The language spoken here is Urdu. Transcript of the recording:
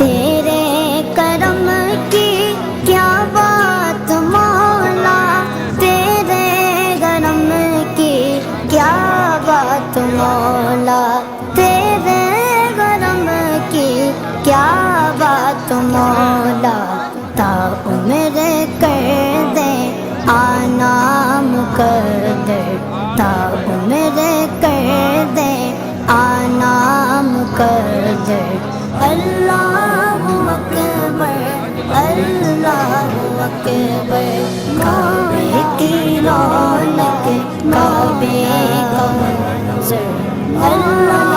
تیرے کرم کی کیا بات مولا، تیرے کرم کی کیا بات مولا، تیرے کرم کی کیا بات مولا، تا عمر کر دے آنا مقدر، تا عمر کر دے آنا مقدر۔ اللہ اکبر اللہ اکبر، کعبے کی رونق کعبے کا منظر، اللہ